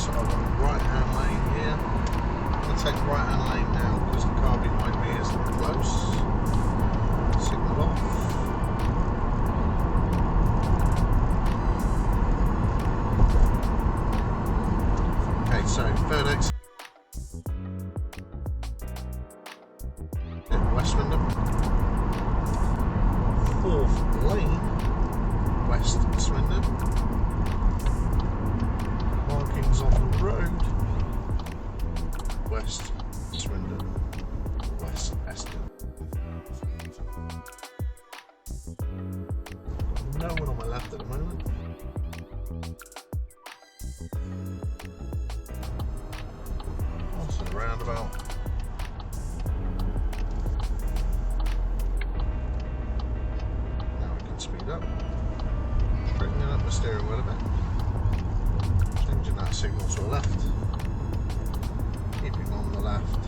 So I've got a right hand lane here. I'm going to take the right hand lane now because the car behind me is close. Signal off. Okay, so third exit. Swindon. Fourth lane, West Swindon. Markings on the road, West Swindon, West Eston. No one on my left at the moment. Also roundabout. Speed up, straightening up the steering wheel a bit, changing that signal to the left, keeping on the left,